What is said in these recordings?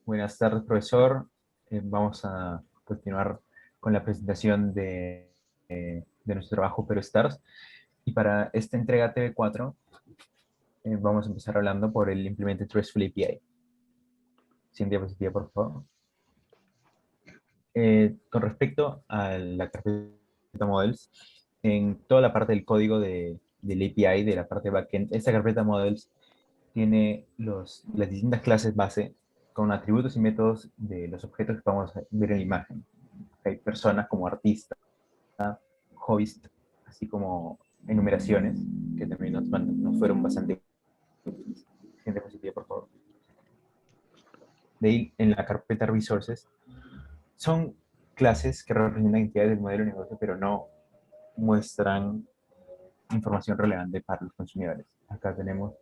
Buenas tardes, profesor. Vamos a continuar con la presentación de nuestro trabajo PeroStars. Y para esta entrega TV4, vamos a empezar hablando por el Implemented RESTful API. Siguiente diapositiva, por favor. Con respecto a la carpeta models, en toda la parte del código del API, de la parte backend, esta carpeta models tiene las distintas clases base con atributos y métodos de los objetos que vamos a ver en la imagen. Hay personas como artista, hobbist, así como enumeraciones, que también nos fueron bastante útiles. Siguiente diapositiva, por favor. De ahí, en la carpeta resources, son clases que representan entidades del modelo de negocio, pero no muestran información relevante para los consumidores. Acá vemos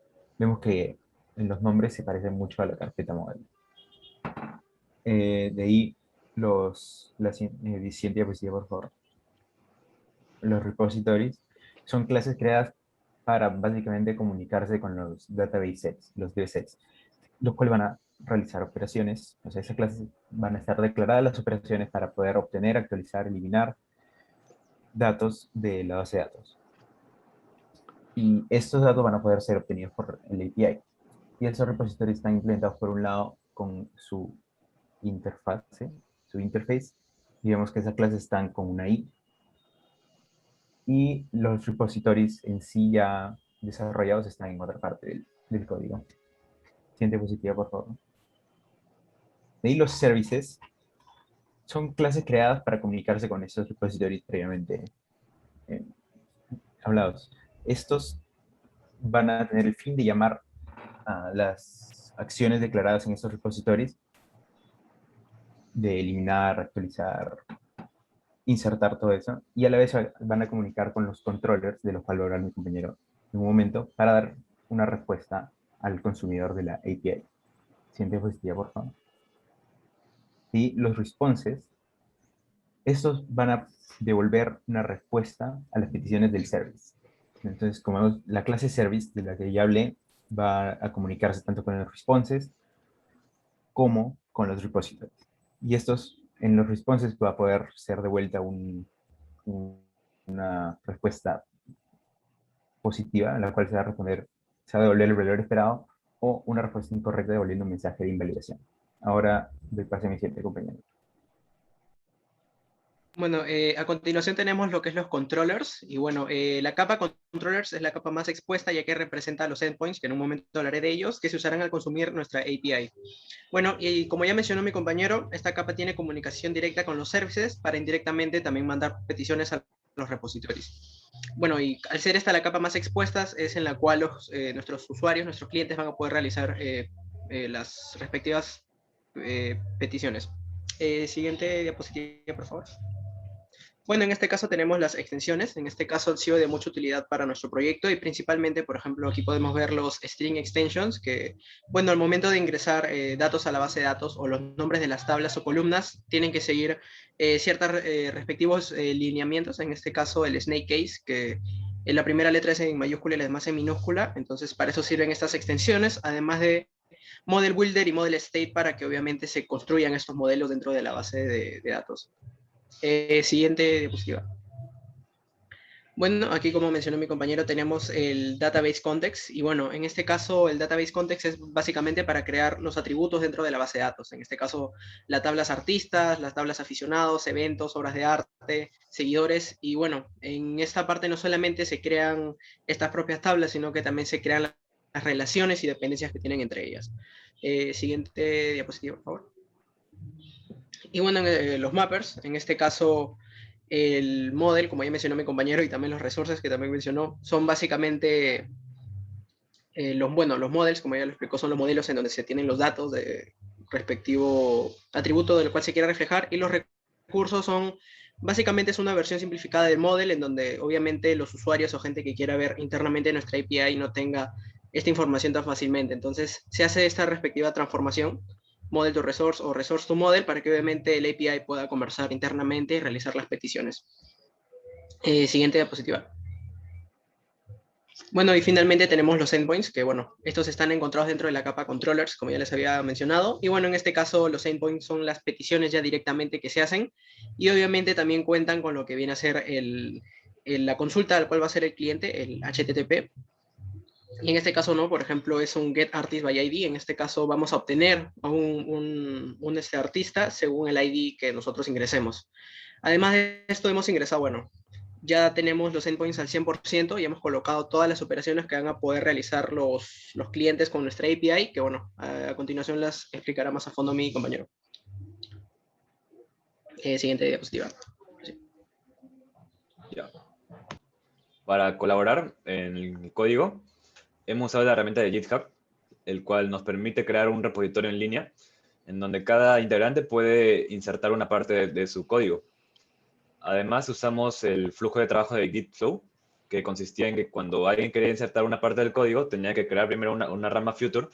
que en los nombres se parecen mucho a la carpeta modelo. De ahí la siguiente diapositiva, por favor. Los repositories son clases creadas para básicamente comunicarse con los database sets, los DBSets, los cuales van a realizar operaciones. O sea, esas clases van a estar declaradas las operaciones para poder obtener, actualizar, eliminar datos de la base de datos. Y estos datos van a poder ser obtenidos por el API. Y esos repositorios están implementados por un lado con su interfase, su interface. Digamos que esas clases están con una I. Y los repositorios en sí ya desarrollados están en otra parte del código. Siguiente diapositiva, por favor. De ahí los services son clases creadas para comunicarse con esos repositorios previamente eh, hablados. Estos van a tener el fin de llamar a las acciones declaradas en estos repositorios, de eliminar, actualizar, insertar todo eso, y a la vez van a comunicar con los controllers, de los cuales hablará mi compañero en un momento, para dar una respuesta al consumidor de la API. Siguiente diapositiva, por favor. Y los responses, estos van a devolver una respuesta a las peticiones del service. Entonces, como vemos, la clase service de la que ya hablé va a comunicarse tanto con los responses como con los repositories. Y estos, en los responses, va a poder ser devuelta una respuesta positiva, en la cual se va a responder, se va a devolver el valor esperado, o una respuesta incorrecta devolviendo un mensaje de invalidación. Ahora doy pase a mi siguiente compañero. Bueno, a continuación tenemos lo que es los controllers, y bueno, la capa controllers es la capa más expuesta ya que representa los endpoints, que en un momento hablaré de ellos, que se usarán al consumir nuestra API. Bueno, y como ya mencionó mi compañero, esta capa tiene comunicación directa con los services para indirectamente también mandar peticiones a los repositorios. Bueno, y al ser esta la capa más expuesta, es en la cual nuestros usuarios, nuestros clientes van a poder realizar las respectivas peticiones. Siguiente diapositiva, por favor. Bueno, en este caso tenemos las extensiones. En este caso han sido de mucha utilidad para nuestro proyecto y principalmente, por ejemplo, aquí podemos ver los string extensions que, bueno, al momento de ingresar datos a la base de datos o los nombres de las tablas o columnas, tienen que seguir ciertos respectivos lineamientos. En este caso, el snake case, que la primera letra es en mayúscula y la demás en minúscula. Entonces, para eso sirven estas extensiones, además de Model Builder y Model State para que obviamente se construyan estos modelos dentro de la base de datos. Siguiente diapositiva. Bueno, aquí como mencionó mi compañero tenemos el Database Context y bueno, en este caso el Database Context es básicamente para crear los atributos dentro de la base de datos. En este caso, las tablas artistas, las tablas aficionados, eventos, obras de arte, seguidores y bueno, en esta parte no solamente se crean estas propias tablas, sino que también se crean las relaciones y dependencias que tienen entre ellas. Siguiente diapositiva, por favor. Y bueno, los mappers, en este caso el model, como ya mencionó mi compañero, y también los resources que también mencionó, son básicamente los models, como ya lo explicó, son los modelos en donde se tienen los datos de respectivo atributo del cual se quiera reflejar, y los recursos son, básicamente es una versión simplificada del model, en donde obviamente los usuarios o gente que quiera ver internamente nuestra API no tenga esta información tan fácilmente. Entonces se hace esta respectiva transformación model to resource o resource to model para que obviamente el API pueda conversar internamente y realizar las peticiones. Siguiente diapositiva. Bueno, y finalmente tenemos los endpoints, que bueno, estos están encontrados dentro de la capa controllers, como ya les había mencionado. Y bueno, en este caso los endpoints son las peticiones ya directamente que se hacen. Y obviamente también cuentan con lo que viene a ser la consulta al cual va a ser el cliente, el HTTP. Y en este caso no, por ejemplo, es un get artist by ID. En este caso vamos a obtener a un artista según el ID que nosotros ingresemos. Además de esto, hemos ingresado, bueno, ya tenemos los endpoints al 100% y hemos colocado todas las operaciones que van a poder realizar los clientes con nuestra API, que bueno, a continuación las explicará más a fondo mi compañero. Siguiente diapositiva. Sí. Ya. Para colaborar en el código, hemos usado la herramienta de GitHub, el cual nos permite crear un repositorio en línea en donde cada integrante puede insertar una parte de su código. Además, usamos el flujo de trabajo de GitFlow, que consistía en que cuando alguien quería insertar una parte del código, tenía que crear primero una rama Future,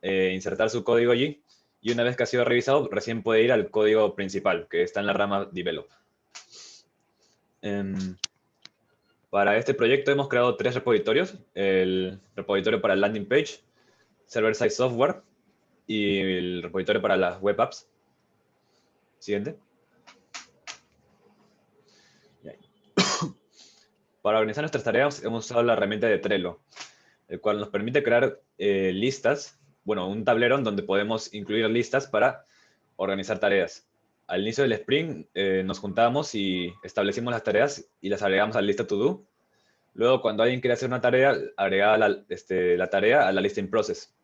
insertar su código allí, y una vez que ha sido revisado, recién puede ir al código principal, que está en la rama Develop. Para este proyecto hemos creado 3 repositorios: el repositorio para el landing page, server-side software y el repositorio para las web apps. Siguiente. Para organizar nuestras tareas hemos usado la herramienta de Trello, el cual nos permite crear listas, bueno, un tablero en donde podemos incluir listas para organizar tareas. Al inicio del sprint nos juntábamos y establecimos las tareas y las agregamos a la lista to do. Luego, cuando alguien quiere hacer una tarea, agregaba la tarea a la lista in process.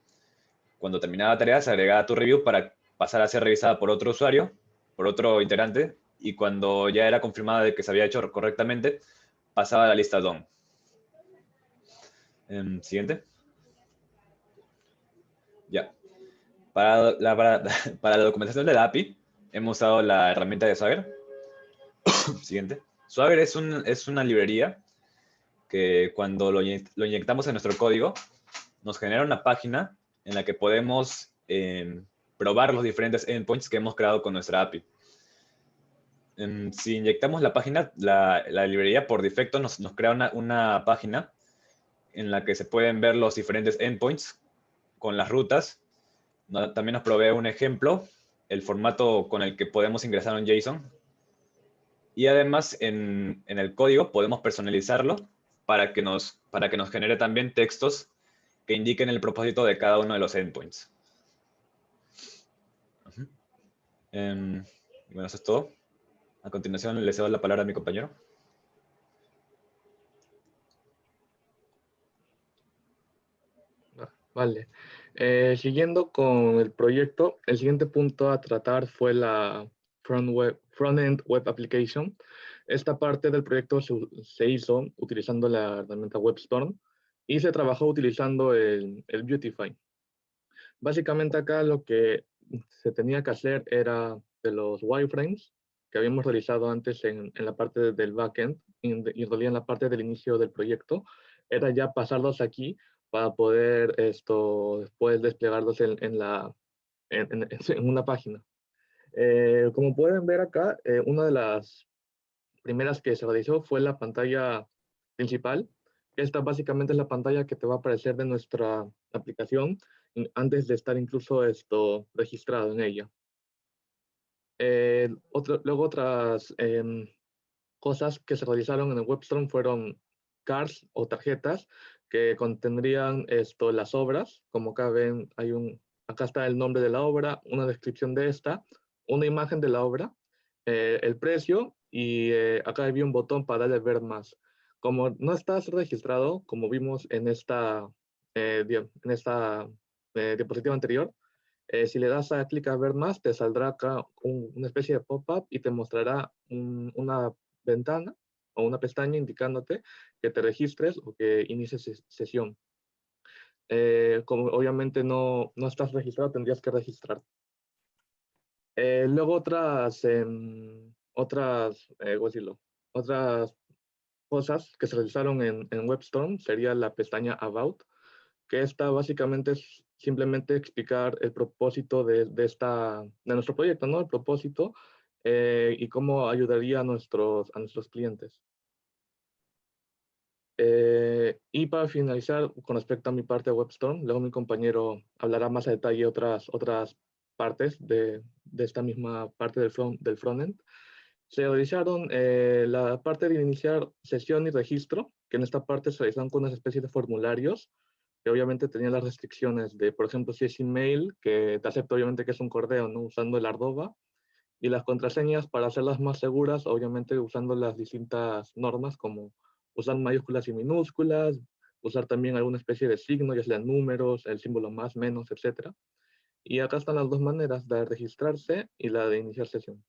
Cuando terminaba la tarea, se agregaba to review para pasar a ser revisada por otro usuario, por otro integrante, y cuando ya era confirmada de que se había hecho correctamente, pasaba a la lista done. Siguiente. Ya. Para la documentación de la API, hemos usado la herramienta de Swagger. Siguiente. Swagger es una librería que cuando lo inyectamos en nuestro código, nos genera una página en la que podemos probar los diferentes endpoints que hemos creado con nuestra API. Si inyectamos la página, la librería por defecto nos crea una página en la que se pueden ver los diferentes endpoints con las rutas. También nos provee un ejemplo, el formato con el que podemos ingresar un JSON. Y además en el código podemos personalizarlo para que nos genere también textos que indiquen el propósito de cada uno de los endpoints. Bueno, eso es todo. A continuación le cedo la palabra a mi compañero. Vale. Siguiendo con el proyecto, el siguiente punto a tratar fue la front-end web application. Esta parte del proyecto se hizo utilizando la herramienta WebStorm y se trabajó utilizando el Beautify. Básicamente acá lo que se tenía que hacer era de los wireframes que habíamos realizado antes en la parte del backend y en realidad en la parte del inicio del proyecto, era ya pasarlos aquí para poder después desplegarlos en una página. Como pueden ver acá, una de las primeras que se realizó fue la pantalla principal. Esta básicamente es la pantalla que te va a aparecer de nuestra aplicación antes de estar incluso registrado en ella. Luego otras cosas que se realizaron en el WebStorm fueron cards o tarjetas que contendrían las obras. Como acá ven, acá está el nombre de la obra, una descripción de esta, una imagen de la obra, el precio y acá había un botón para darle ver más. Como no estás registrado, como vimos en esta diapositiva anterior, si le das a clic a ver más, te saldrá acá una especie de pop-up y te mostrará una ventana o una pestaña indicándote que te registres o que inicies sesión. Como obviamente no estás registrado, tendrías que registrar. Luego otras cosas que se realizaron en WebStorm sería la pestaña About, que esta básicamente es simplemente explicar el propósito de nuestro proyecto, ¿no? El propósito y cómo ayudaría a nuestros clientes. Y para finalizar, con respecto a mi parte de WebStorm, luego mi compañero hablará más a detalle otras partes de esta misma parte del frontend. Se realizaron la parte de iniciar sesión y registro, que en esta parte se realizaron con una especie de formularios, que obviamente tenían las restricciones de, por ejemplo, si es email, que te acepta obviamente que es un correo, ¿no? Usando el Ardova, y las contraseñas para hacerlas más seguras, obviamente usando las distintas normas, como usar mayúsculas y minúsculas, usar también alguna especie de signo, ya sean números, el símbolo más, menos, etc. Y acá están las dos maneras, la de registrarse y la de iniciar sesión.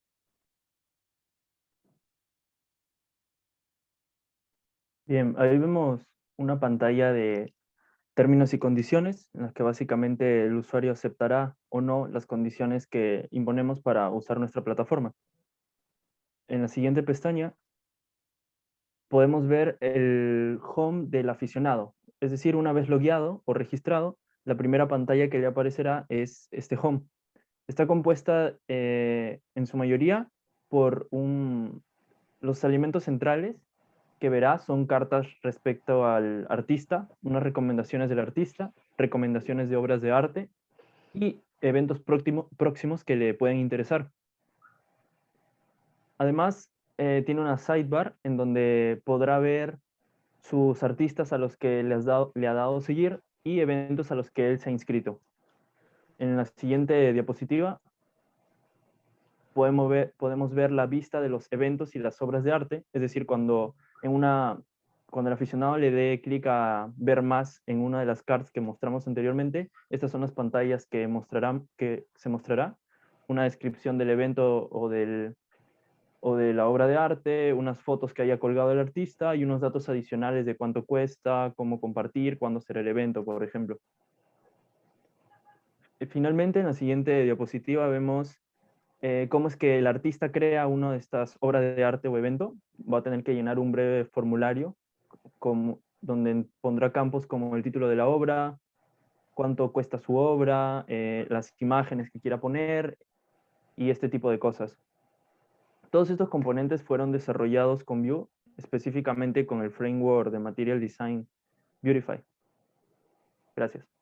Bien, ahí vemos una pantalla de términos y condiciones, en las que básicamente el usuario aceptará o no las condiciones que imponemos para usar nuestra plataforma. En la siguiente pestaña podemos ver el home del aficionado. Es decir, una vez logueado o registrado, la primera pantalla que le aparecerá es este home. Está compuesta en su mayoría por los elementos centrales que verá son cartas respecto al artista, unas recomendaciones del artista, recomendaciones de obras de arte y eventos próximos que le pueden interesar. Además, tiene una sidebar en donde podrá ver sus artistas a los que le ha dado seguir y eventos a los que él se ha inscrito. En la siguiente diapositiva podemos ver la vista de los eventos y las obras de arte, es decir, cuando el aficionado le dé clic a ver más en una de las cards que mostramos anteriormente, estas son las pantallas que se mostrará una descripción del evento o de la obra de arte, unas fotos que haya colgado el artista y unos datos adicionales de cuánto cuesta, cómo compartir, cuándo será el evento, por ejemplo. Finalmente, en la siguiente diapositiva vemos cómo es que el artista crea una de estas obras de arte o evento. Va a tener que llenar un breve formulario donde pondrá campos como el título de la obra, cuánto cuesta su obra, las imágenes que quiera poner y este tipo de cosas. Todos estos componentes fueron desarrollados con Vue, específicamente con el framework de Material Design Beautify. Gracias.